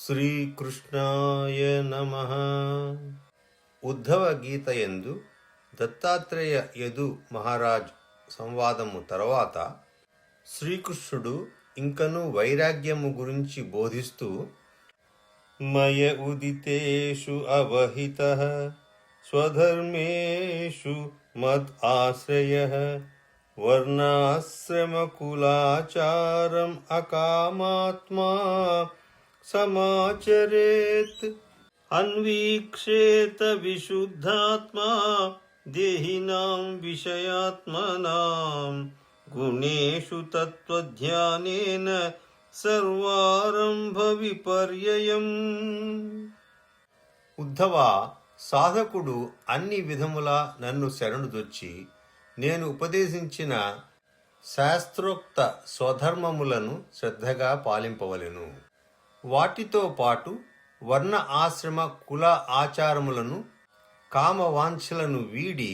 శ్రీకృష్ణాయ నమః. ఉద్ధవ గీతయందు దత్తాత్రేయ యదు మహారాజ్ సంవాదము తర్వాత శ్రీకృష్ణుడు ఇంకను వైరాగ్యము గురించి బోధిస్తూ మయ ఉదితేషు అవహితః స్వధర్మేషు మద్ ఆశ్రయః వర్ణాశ్రమకులాచారం అకామాత్మా సమాచరేత్ అన్వీక్షేత విశుద్ధాత్మా దేహినాం విషయాత్మనాం గుణేషు తత్వధ్యానేన సర్వారంభ విపర్యయం. ఉద్ధవ, సాధకుడు అన్ని విధములా నన్ను శరణుదొచ్చి నేను ఉపదేశించిన శాస్త్రోక్త స్వధర్మములను శ్రద్ధగా పాలింపవలెను. వాటితో పాటు వర్ణ ఆశ్రమ కుల ఆచారములను కామవాంఛలను వీడి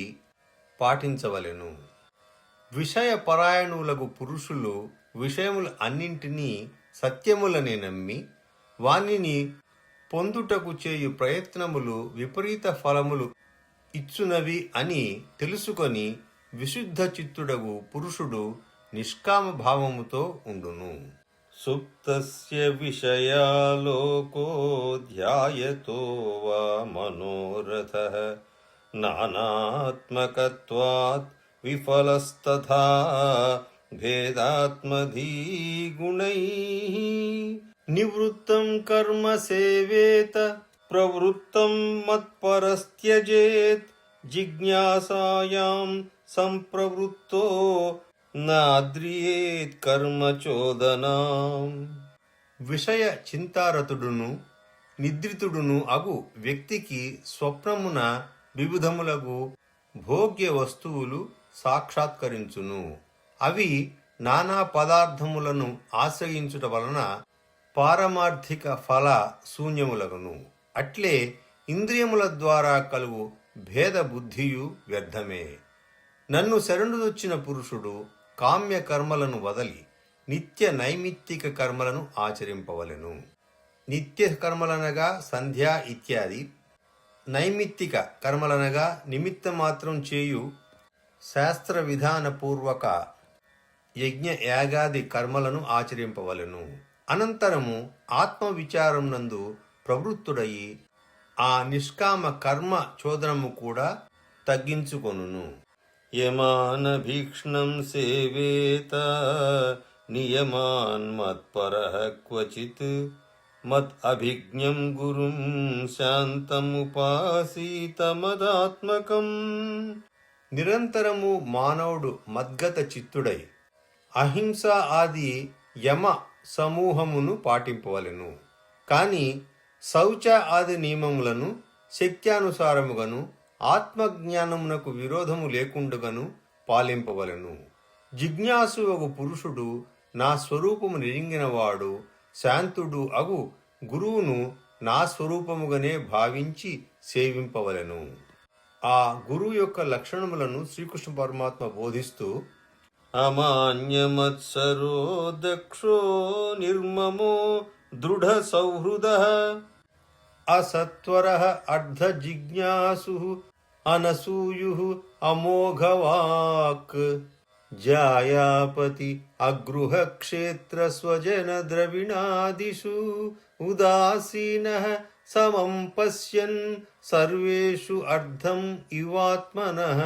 పాటించవలెను. విషయపరాయణులకు పురుషులు విషయములు అన్నింటినీ సత్యములనే నమ్మి వానిని పొందుటకు చేయు ప్రయత్నములు విపరీత ఫలములు ఇచ్చునవి అని తెలుసుకొని విశుద్ధ చిత్తుడగు పురుషుడు నిష్కామ భావముతో ఉండును. సుప్తస్య విషయాలోకో ధ్యాయతో వా మనోరథః నానాత్మకత్వాత్ విఫలస్తథా భేదాత్మధీ గుణైః నివృత్తం కర్మ సేవేత ప్రవృత్తం మత్పరస్త్యజేత్ జిజ్ఞాసాయాం సంప్రవృత్తో నాద్రియేత్ కర్మచోదనాం. విషయ చింతారతుడును నిద్రితుడును అగు వ్యక్తికి స్వప్నమున వివిధములగు భోగ్య వస్తువులు సాక్షాత్కరించును. అవి నానా పదార్థములను ఆశ్రయించుట వలన పారమార్థిక ఫల శూన్యములగును. అట్లే ఇంద్రియముల ద్వారా కలుగు భేద బుద్ధియు వ్యర్థమే. నన్ను శరణుదొచ్చిన పురుషుడు కామ్య కర్మలను వదలి నిత్య నైమిత్తిక కర్మలను ఆచరింపవలెను. నిత్య కర్మలనగా సంధ్య ఇత్యాది, నైమిత్తిక కర్మలనగా నిమిత్త మాత్రం చేయు శాస్త్ర విధానపూర్వక యజ్ఞ యాగాది కర్మలను ఆచరింపవలెను. అనంతరము ఆత్మవిచారం నందు ప్రవృత్తుడయి ఆ నిష్కామ కర్మ చోదనము కూడా తగ్గించుకొనును. యమాన భీక్ష్ణం సేవేత నియమాన్ మత్పరః క్వచిత్ మత్ అభిజ్ఞం గురుం శాంతముపాసీత మదాత్మకం. నిరంతరము మానవుడు మద్గత చిత్తుడై అహింస ఆది యమ సమూహమును పాటింపవలెను. కాని శౌచ ఆది నియమములను శక్త్యానుసారముగను ఆత్మజ్ఞానమునకు విరోధము లేకుండుగను పాలింపవలెను. జిజ్ఞాసు అగు పురుషుడు నా స్వరూపము నిరింగినవాడు శాంతుడు అగు గురువును నా స్వరూపముగానే భావించి సేవింపవలెను. ఆ గురువు యొక్క లక్షణములను శ్రీకృష్ణ పరమాత్మ బోధిస్తూ అమాన్యమత్సరో దక్షో నిర్మమో దృఢ సౌహృదః అసత్వరః అర్ధ జిజ్ఞాసు అనసూయుః అమోఘవాక్ జాయాపతి అగృహ క్షేత్ర స్వజన ద్రవిణాదిషు ఉదాసీనః సమం పశ్యన్ సర్వేషు అర్థం ఇవాత్మనః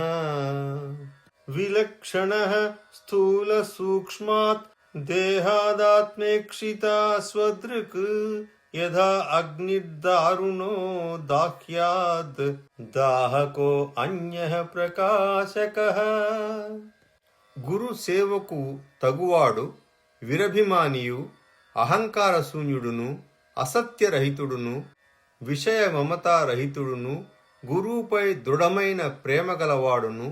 విలక్షణః స్థూల సూక్ష్మాత్ దేహాదాత్మేక్షితా స్వదృక్ యథా అగ్నిర్దారుణో దాహ్యాద్ దాహకో అన్యః ప్రకాశకః. గురు సేవకు తగువాడు విరభిమానియు అహంకార శూన్యుడును అసత్యరహితుడును విషయ మమతారహితుడును గురువుపై దృఢమైన ప్రేమ గలవాడును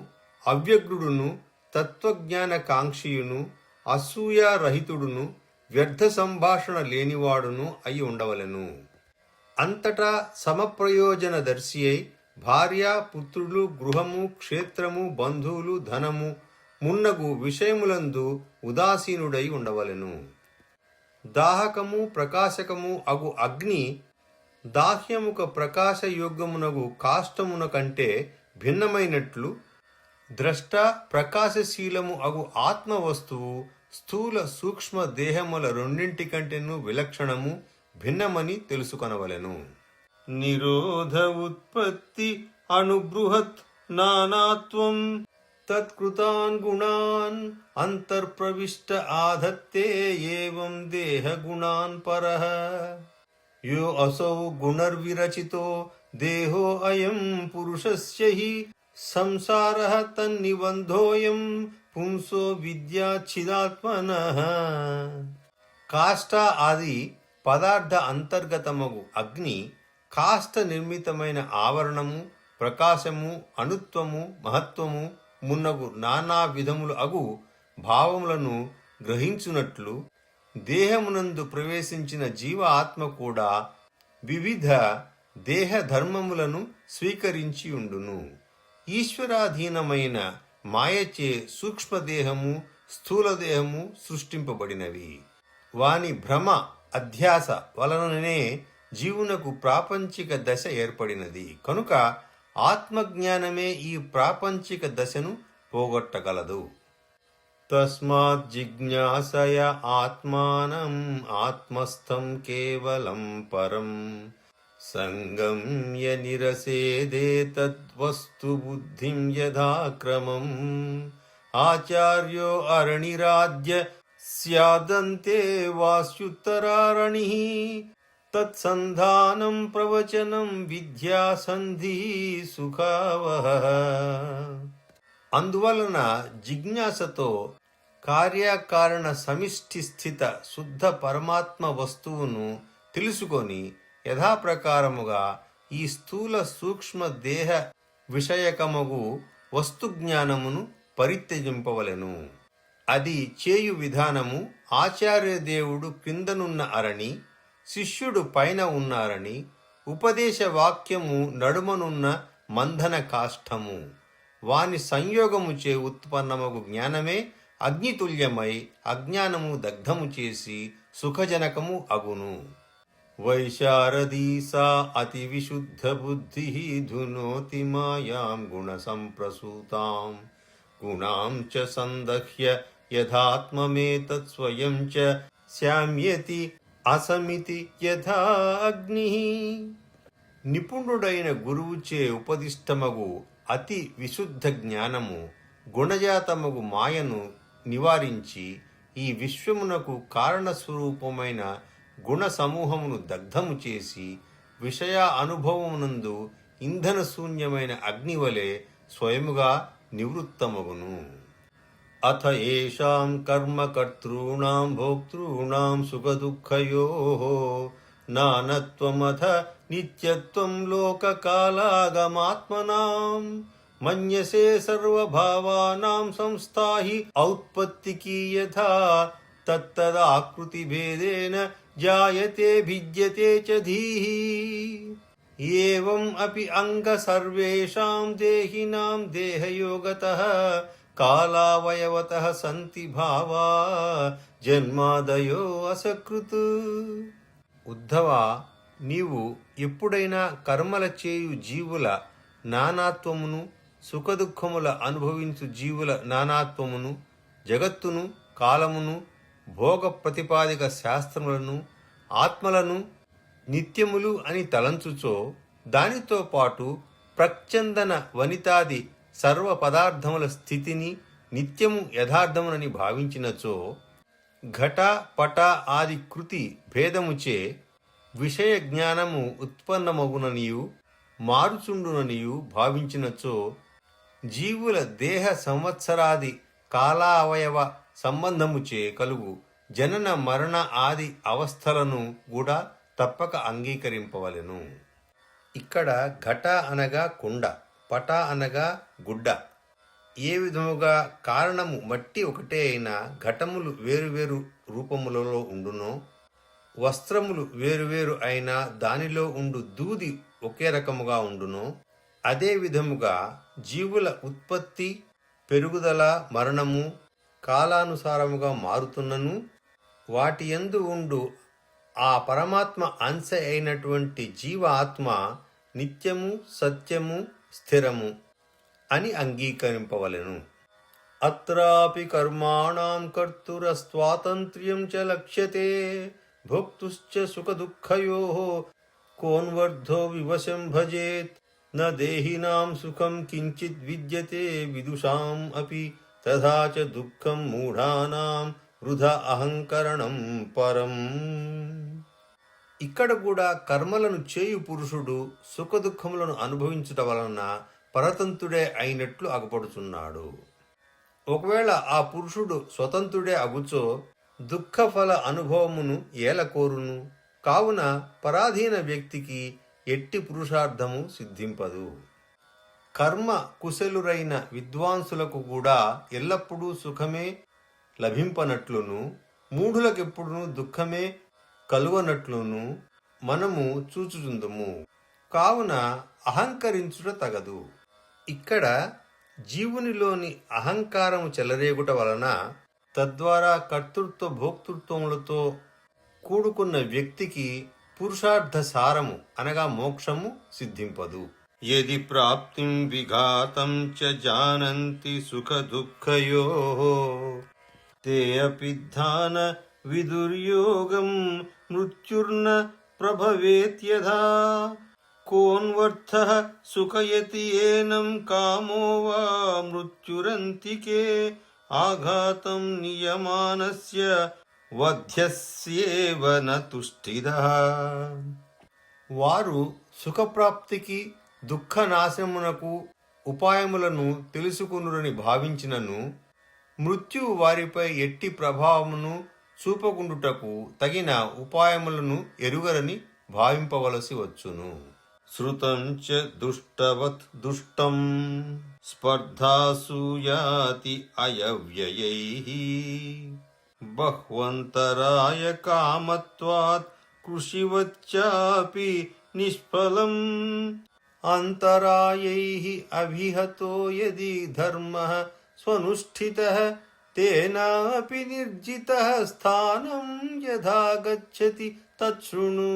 అవ్యగ్రుడును తత్వజ్ఞాన కాంక్షియును అసూయారహితుడును వ్యర్థ సంభాషణ లేనివాడును అయి ఉండవలెను. అంతటా సమప్రయోజనదర్శి అయి భార్య పుత్రులు గృహము క్షేత్రము బంధువులు ధనము మున్నగు విషయములందు ఉదాసీనుడై ఉండవలెను. దాహకము ప్రకాశకము అగు అగ్ని దాహ్యముక ప్రకాశయోగ్యమునగు కాష్టమున కంటే భిన్నమైనట్లు ద్రష్ట ప్రకాశశీలము అగు ఆత్మ వస్తువు స్థూల సూక్ష్మ దేహముల రెండింటి కంటేను విలక్షణము భిన్నమని తెలుసుకొనవలెను. నిరోధ ఉత్పత్తి అనుబృహత్ నానాత్వం తత్కృతాన్ గుణాన్ అంతర్ప్రవిష్ట ఆధత్తే ఏవం దేహ గుణాన్ పరః యో అసౌ గుణర్విరచితో దేహో అయం పురుషస్య హి సంసారః తన్నిబంధోయం పుంసో విద్యాచ్చిదాత్మనః. కాష్ట ఆది పదార్థ అంతర్గతమగు అగ్ని కాష్ట నిర్మితమైన ఆవరణము ప్రకాశము అణుత్వము మహత్వము మున్నగు నానా విధములు అగు భావములను గ్రహించునట్లు దేహమునందు ప్రవేశించిన జీవ ఆత్మ కూడా వివిధ దేహ ధర్మములను స్వీకరించి ఉండును. ఈశ్వరాధీనమైన మాయచే సూక్ష్మదేహము స్థూలదేహము సృష్టింపబడినవి. వాని భ్రమ అధ్యాస వలననే జీవునకు ప్రాపంచిక దశ ఏర్పడినది. కనుక ఆత్మజ్ఞానమే ఈ ప్రాపంచిక దశను పోగొట్టగలదు. తస్మాత్ జిజ్ఞాసయ ఆత్మానం ఆత్మస్థం కేవలం పరం సంగమ్య నిరసేదే తద్వస్తు బుద్ధిం యథాక్రమం ఆచార్యో అరణిరాజ్య స్యాదంతే వాస్యుత్తరారణిః తత్సంధానం ప్రవచనం విద్యా సంధి సుఖావహః. అందువలన జిజ్ఞాసతో కార్యకారణ సమిష్టి స్థిత శుద్ధ పరమాత్మ వస్తువును తెలుసుకొని యథాప్రకారముగా ఈ స్థూల సూక్ష్మ దేహ విషయకమగు వస్తు జ్ఞానమును పరిత్యజింపవలెను. అది చేయు విధానము ఆచార్యదేవుడు క్రిందనున్న అరణి, శిష్యుడు పైన ఉన్నారని, ఉపదేశ వాక్యము నడుమనున్న మంధన కాష్టము, వాని సంయోగముచే ఉత్పన్నమగు జ్ఞానమే అగ్నితుల్యమై అజ్ఞానము దగ్ధము చేసి సుఖజనకము అగును. వైశారదీ సా అతి విశుద్ధ బుద్ధి ధునోతి మాయాం గుణ సంప్రసూతాం గుణాం చ సందహ్య యథాత్మమేతత్ స్వయం చ శామ్యతి అసమితి యథా అగ్ని. నిపుణుడైన గురువుచే ఉపదిష్టమగు అతి విశుద్ధ జ్ఞానము గుణజాతమగు మాయను నివారించి ఈ విశ్వమునకు కారణస్వరూపమైన గుణ సమూహమును దగ్ధము చేసి విషయ అనుభవమునందు ఇంధన శూన్యమైన అగ్నివలె స్వయముగా నివృత్తమగును. అథ ఏషాం కర్మకర్తॄణాం భోక్తॄణాం సుఖదుఃఖయోః నానత్వమథ నిత్యత్వం లోకకాలాగమాత్మనాం మన్యసే సర్వభావానాం సంస్థా హి ఔత్పత్తికీ యథా తత్తదాకృతిభేదేన జాయతే భిద్యతే చ ధీః. ఏవం అపి అంగ సర్వేషాం దేహినాం దేహయోగతః కాలావయవతః సంతి భావా జన్మాదయో అసకృత్. ఉద్ధవ, నీవు ఎప్పుడైనా కర్మల చేయు జీవుల నానాత్వమును, సుఖదుఖముల అనుభవించు జీవుల నానాత్వమును, జగత్తును, కాలమును, భోగ ప్రతిపాదిక శాస్త్రములను, ఆత్మలను నిత్యములు అని తలంచుచో, దానితో పాటు ప్రచ్ఛందన వనితాది సర్వ పదార్థముల స్థితిని నిత్యము యథార్థమునని భావించినచో, ఘట పట ఆది కృతి భేదముచే విషయ జ్ఞానము ఉత్పన్నమగుననియు మారుచుండుననియు భావించినచో, జీవుల దేహ సంవత్సరాది కాలావయవ సంబంధముచే కలుగు జనన మరణ ఆది అవస్థలను కూడా తప్పక అంగీకరింపవలెను. ఇక్కడ ఘట అనగా కుండ, పట అనగా గుడ్డ. ఏ విధముగా కారణము మట్టి ఒకటే అయినా ఘటములు వేరువేరు రూపములలో ఉండునో, వస్త్రములు వేరువేరు అయినా దానిలో ఉండు దూది ఒకే రకముగా ఉండునో, అదే విధముగా జీవుల ఉత్పత్తి, పెరుగుదల, మరణము కాలానుసారముగా మారుతున్నను వాటి యందు ఉండు ఆ పరమాత్మ అంశ అయినటువంటి జీవ ఆత్మ నిత్యము, సత్యము, స్థిరము అని అంగీకరింపవలెను. అత్రాపి కర్మాణం కర్తురస్వాతంత్ర్యం చ లక్ష్యతే భోక్తుశ్చ సుఖదుఃఖయోః కోన్వర్ధో వివశం భజేత్ న దేహినాం సుఖం కించిత్ విద్యతే విదుషాం అపి తథా చ దుఃఖం మూఢానాం వృథా అహంకరణం పరం. ఇక్కడ కూడా కర్మలను చేయు పురుషుడు సుఖదుఖములను అనుభవించుట వలన పరతంత్రుడే అయినట్లు అగపడుచున్నాడు. ఒకవేళ ఆ పురుషుడు స్వతంత్రుడే అగుచో దుఃఖఫల అనుభవమును ఏలకోరును. కావున పరాధీన వ్యక్తికి ఎట్టి పురుషార్థము సిద్ధింపదు. కర్మ కుశలురైన విద్వాంసులకు కూడా ఎల్లప్పుడూ సుఖమే లభింపనట్లును, మూఢులకెప్పుడును దుఃఖమే కలువనట్లును మనము చూచుచుందుము. కావున అహంకరించుట తగదు. ఇక్కడ జీవునిలోని అహంకారము చెలరేగుట వలన తద్వారా కర్తృత్వ భోక్తృత్వములతో కూడుకున్న వ్యక్తికి పురుషార్థ సారము అనగా మోక్షము సిద్ధింపదు. యది ప్రాప్తిం విఘాతం చ జానంతి సుఖ దుఃఖయోః తే అపిద్ధాన విదుర్యోగం మృత్యుర్న ప్రభవేత్యథా కోన్వర్థః సుఖయతి ఏనం కామో వా మృత్యురంతికే ఆఘాతం నియమానస్య వధ్యస్యేవ న తుష్టిదః. వారు సుఖప్రాప్తికి దుఃఖనాశమునకు ఉపాయములను తెలుసుకునురని భావించినను మృత్యువు వారిపై ఎట్టి ప్రభావమును చూపకుండుటకు తగిన ఉపాయములను ఎరుగరని భావింపవలసి వచ్చును. శ్రుతం చ దుష్టవత్ దుష్టం స్పర్ధాసూయాతి అయవ్యయైః బహ్వంతరాయ కామత్వాత్ కృషివచ్చాపి నిష్ఫలం అంతరాయైః అభిహతో యది ధర్మః స్వనుష్ఠితః తేనాపి నిర్జితః స్థానం యథా గచ్చతి తచ్ఛృణు.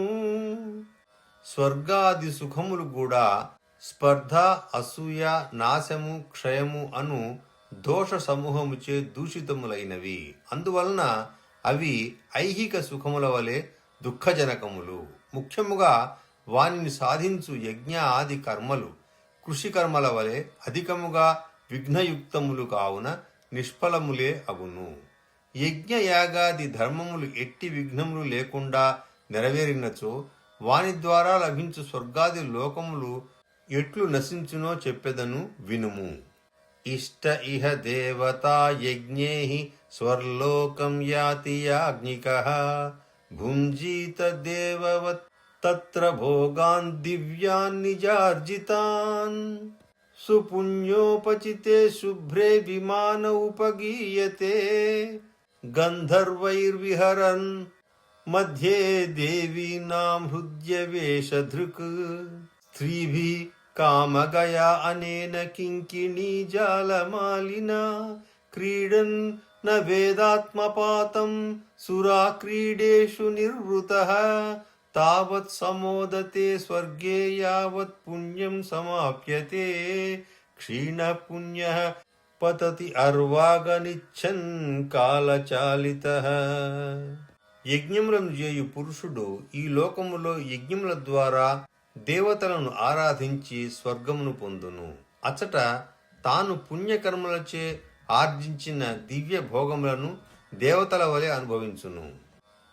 స్వర్గాది సుఖములు కూడా స్పర్ధ, అసూయ, నాశము, క్షయము అను దోష సమూహముచే దూషితములైనవి. అందువలన అవి ఐహిక సుఖముల వలె దుఃఖజనకములు. ముఖ్యముగా వానిని సాధించు యజ్ఞ ఆది కర్మలు కృషి కర్మల వలె అధికముగా విఘ్నయుక్తములు కావున నిష్ఫలములే అగును. యజ్ఞ యాగాది ధర్మములు ఎట్టి విఘ్నములు లేకుండా నెరవేరినచో వాని ద్వారా లభించు స్వర్గాది లోకములు ఎట్లు నశించునో చెప్పెదను వినుము. ఇష్ట ఇహ దేవతా యజ్ఞేః స్వర్లోకం యాతి యాజ్ఞికః భుంజీత దేవవత్ తత్ర భోగాన్ దివ్యాన్ నిజార్జితాన్ సుపుణ్యోపచితే శుభ్రే విమాన ఉపగీయతే గంధర్వైర్విహరన్ మధ్యే దేవీనాం హృద్యవేషధృక్ స్త్రీభిః కామగయా అనేన కింకిణీ జాలమాలినా క్రీడన్ న వేదాత్మపాతం సురా క్రీడేషు నిర్వృతః తావత్ సమోదతే స్వర్గే యావత్ పుణ్యం సమాప్యతే క్షీణ పుణ్యః పతతి అర్వాగనిచ్చన్ కాలచాలితః. యజ్ఞములను చేయు పురుషుడు ఈ లోకములో యజ్ఞముల ద్వారా దేవతలను ఆరాధించి స్వర్గమును పొందును. అచట తాను పుణ్యకర్మలచే ఆర్జించిన దివ్య భోగములను దేవతల వలె అనుభవించును.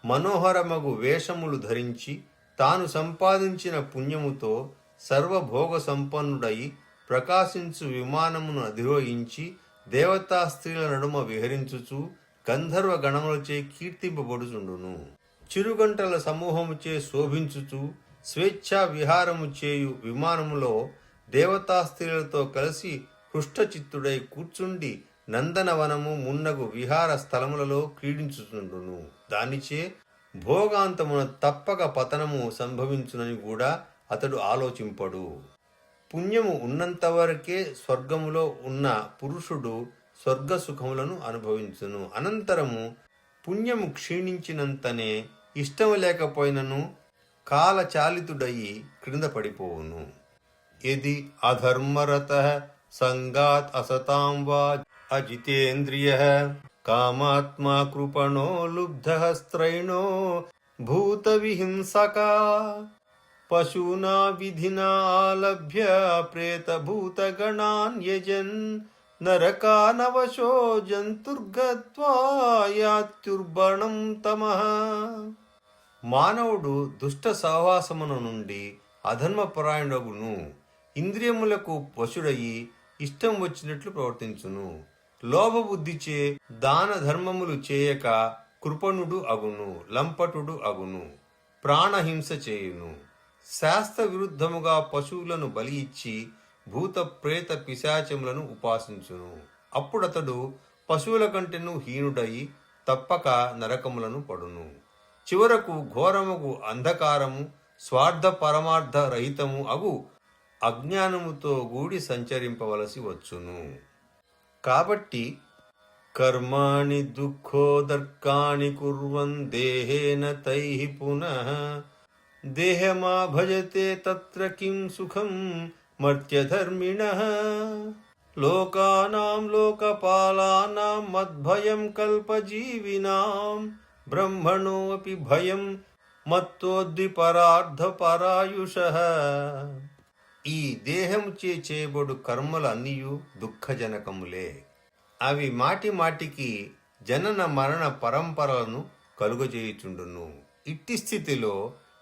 మనోహరమగు వేషములు ధరించి తాను సంపాదించిన పుణ్యముతో సర్వభోగ సంపన్నుడై ప్రకాశించు విమానమును అధిరోహించి దేవతా స్త్రీల నడుమ విహరించుచు గంధర్వ గణములచే కీర్తింపబడుచుండును. చిరుగంటల సమూహముచే శోభించుచు స్వేచ్ఛా విహారము చేయు విమానములో దేవతా స్త్రీలతో కలిసి హృష్టచిత్తుడై కూర్చుండి నందనవనము మున్నగు విహార స్థలములలో క్రీడించుచుండును. దానిచే భోగాంతమున తప్పక పతనము సంభవించునని కూడా అతడు ఆలోచింపడు. పుణ్యము ఉన్నంతవరకే స్వర్గములో ఉన్న పురుషుడు స్వర్గ సుఖములను అనుభవించును. అనంతరము పుణ్యము క్షీణించినంతనే ఇష్టము లేకపోయినను కాలచాలితుడయి క్రింద పడిపోవును. యది అధర్మరతః సంగాత్ అసతాం వా అజితేంద్రియః కామాత్మా కృపణో లుబ్ధః స్త్రైణో భూత విహింసకా పశూనా విధినా ఆలభ్య ప్రేతభూతగణాన్ యజన్ నరకానవశో జంతుర్గత్వా యాత్యుర్బణం తమః. మానవుడు దుష్ట సహవాసమున నుండి అధర్మపరాయణుడును, ఇంద్రియములకు వశుడయి ఇష్టం వచ్చినట్లు ప్రవర్తించును, లోభబుద్ధిచే దాన ధర్మములు చేయక కృపణుడు అగును, లంపటుడు అగును, ప్రాణహింస చేయును, శాస్త్ర విరుద్ధముగా పశువులను బలి ఇచ్చి భూత ప్రేత పిశాచములను ఉపాసించును. అప్పుడతడు పశువుల కంటెను హీనుడై తప్పక నరకములను పడును. చివరకు ఘోరముగు అంధకారము, స్వార్థ పరమార్థ రహితము అగు అజ్ఞానముతో గూడి సంచరింపవలసి వచ్చును. కాబట్టి కర్మాణి దుఃఖోదర్కాణి కుర్వన్ దేహేన తైః పునః దేహమా భజతే తత్ర కిం సుఖం మర్త్యధర్మిణః లోకానాం లోకపాలానాం మద్భయం కల్పజీవినాం బ్రహ్మణోऽపి భయం మత్తోద్విపరార్థపరాయుషః. ఈ దేహముచే చేయబడు కర్మలు అన్నియు దుఃఖజనకములే. అవి మాటి మాటికి జనన మరణ పరంపరలను కలుగజేయుచుండును. ఇట్టి స్థితిలో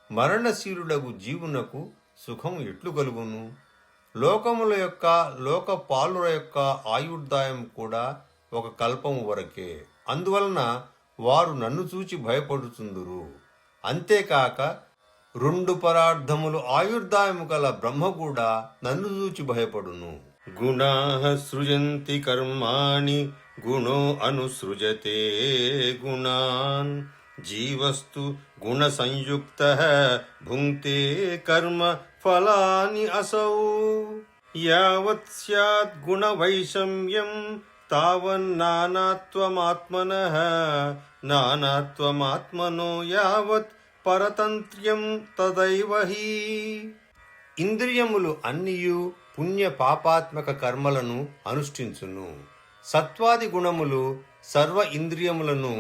మరణశీలుడగు జీవునకు సుఖం ఎట్లు కలుగును? లోకముల యొక్క లోకపాలుల యొక్క ఆయుర్దాయం కూడా ఒక కల్పము వరకే. అందువలన వారు నన్ను చూచి భయపడుచుందురు. అంతేకాక 2 పరార్థములు ఆయుర్దాయము గల బ్రహ్మ కూడా నన్ను చూచి భయపడును. గుణాః సృజంతి కర్మాణి గుణో అనుసృజతే గుణాన్ జీవస్తు గుణ సంయుక్తః భుంక్తే కర్మ ఫలాని అసౌ యావత్ స్యాత్ గుణ వైషమ్యం తావన్నానాత్వమాత్మనః నానాత్వమాత్మనో యావత్ పరతంత్ర్యం తదైవ హి. ఇంద్రియములు అన్నియు పుణ్య పాపాత్మక కర్మలను అనుష్ఠించును. సత్వాది గుణములు సర్వ ఇంద్రియములను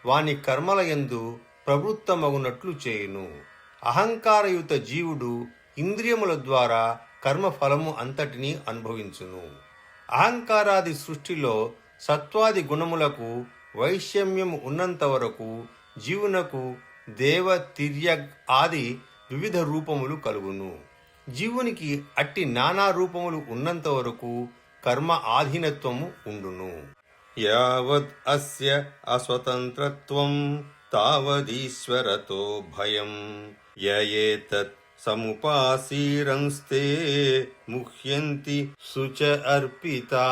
వాని కర్మలయందు ప్రవృత్తమగునట్లు చేయును. అహంకారయుత జీవుడు ఇంద్రియముల ద్వారా కర్మఫలము అంతటినీ అనుభవించును. అహంకారాది సృష్టిలో సత్వాది గుణములకు వైషమ్యము ఉన్నంత వరకు జీవునకు దేవ తిర్యగ్ ఆది వివిధ రూపములు కలుగును. జీవునికి అట్టి నానా రూపములు ఉన్నంత వరకు కర్మ ఆధీనత్వము ఉండును. యావద్ అస్య అస్వతంత్రత్వం తావదీశ్వరతో భయం యయేతత్ సముపాసీరంస్తే ముహ్యంతి శుచ అర్పితా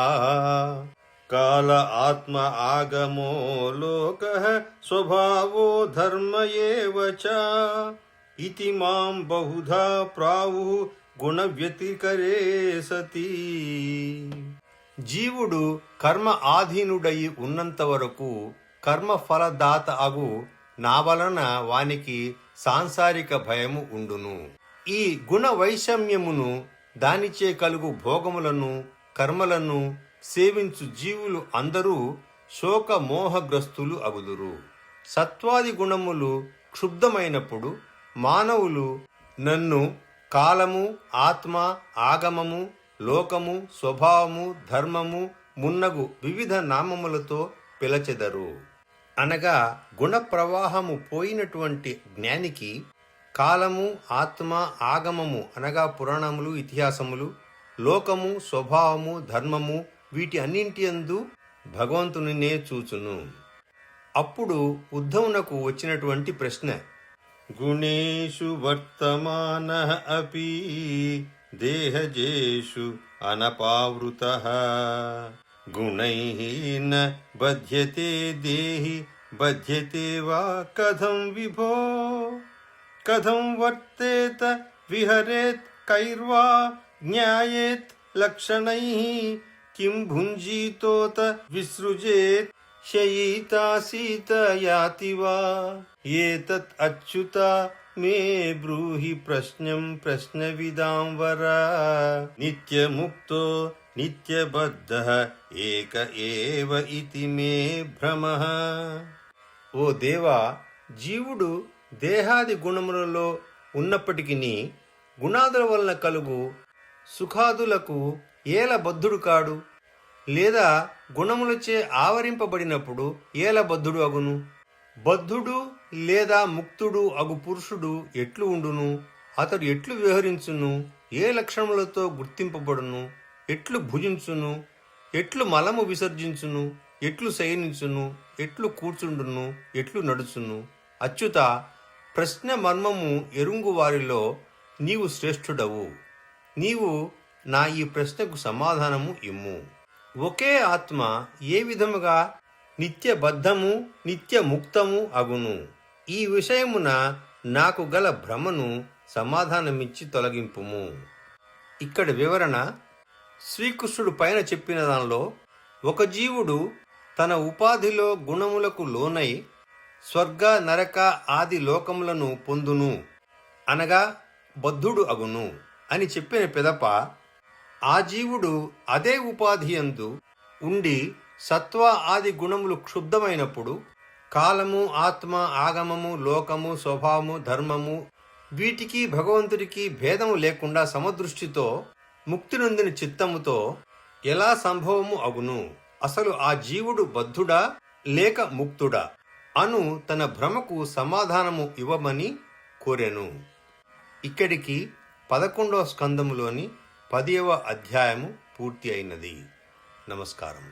కాల ఆత్మ ఆగమో లోకః స్వభావో ధర్మ ఏవ చ ఇతి మాం బహుధా ప్రావుః గుణ వ్యతికరే సతి. జీవుడు కర్మ ఆధీనుడయి ఉన్నంత వరకు కర్మ ఫలదాత అగు నా వలన వానికి సాంసారిక భయము ఉండును. ఈ గుణ వైషమ్యమును దానిచే కలుగు భోగములను కర్మలను సేవించు జీవులు అందరూ శోక మోహగ్రస్తులు అగుదురు. సత్వాది గుణములు క్షుబ్ధమైనప్పుడు మానవులు నన్ను కాలము, ఆత్మ, ఆగమము, లోకము, స్వభావము, ధర్మము మున్నగు వివిధ నామములతో పిలచెదరు. అనగా గుణ ప్రవాహము పోయినటువంటి జ్ఞానికి కాలము, ఆత్మ, ఆగమము అనగా పురాణములు, ఇతిహాసములు, లోకము, స్వభావము, ధర్మము వీటి అన్నింటియందు భగవంతునినే చూచును. అప్పుడు ఉద్ధవునకు వచ్చినటువంటి ప్రశ్న, గుణేషు వర్తమానః అపి దేహజేషు అనపావృతః గుణైః న బధ్యతే దేహి బధ్యతే వా కథం విభో కథం వర్తేత విహరేత్ కైర్వా జ్ఞాయేత్ లక్షణైః కిం భుంజీతోత విసృజేత్ శయీతాసీతయాతి వా ఏతత్ అచ్యుత మే బ్రూహి ప్రశ్నం ప్రశ్నవిదాం వర నిత్యముక్తో నిత్యబద్ధః ఏక ఏవ ఇతి మే భ్రమః. ఓ దేవా, జీవుడు దేహాది గుణములలో ఉన్నప్పటికీ గుణాదుల వలన కలుగు సుఖాదులకు ఏల బద్ధుడు కాడు? లేదా గుణములచే ఆవరింపబడినప్పుడు ఏల బద్ధుడు అగును? బద్ధుడు లేదా ముక్తుడు అగు పురుషుడు ఎట్లు ఉండును? అతడు ఎట్లు వ్యవహరించును? ఏ లక్షణములతో గుర్తింపబడును? ఎట్లు భుజించును? ఎట్లు మలము విసర్జించును? ఎట్లు శయనించును? ఎట్లు కూర్చుండును? ఎట్లు నడుచును? అచ్యుత, ప్రశ్న మర్మము ఎరుంగు వారిలో నీవు శ్రేష్ఠుడవు. నీవు నా ఈ ప్రశ్నకు సమాధానము ఇమ్ము. ఒకే ఆత్మ ఏ విధముగా నిత్యబద్ధము నిత్యముక్తము అగును? ఈ విషయమున నాకు గల భ్రమను సమాధానమిచ్చి తొలగింపుము. ఇక్కడ వివరణ: శ్రీకృష్ణుడు పైన చెప్పిన దానిలో ఒక జీవుడు తన ఉపాధిలో గుణములకు లోనై స్వర్గ నరక ఆది లోకములను పొందును అనగా బద్ధుడు అగును అని చెప్పిన పిదప ఆ జీవుడు అదే ఉపాధియందు ఉండి సత్వ ఆది గుణములు క్షుబ్ధమైనప్పుడు కాలము, ఆత్మ, ఆగమము, లోకము, స్వభావము, ధర్మము వీటికి భగవంతుడికి భేదము లేకుండా సమదృష్టితో ముక్తి నొందిన చిత్తముతో ఎలా సంభవము అగును? అసలు ఆ జీవుడు బద్ధుడా లేక ముక్తుడా అను తన భ్రమకు సమాధానము ఇవ్వమని కోరెను. ఇక్కడికి 11వ స్కందములోని 10వ అధ్యాయము పూర్తి అయినది. నమస్కారం.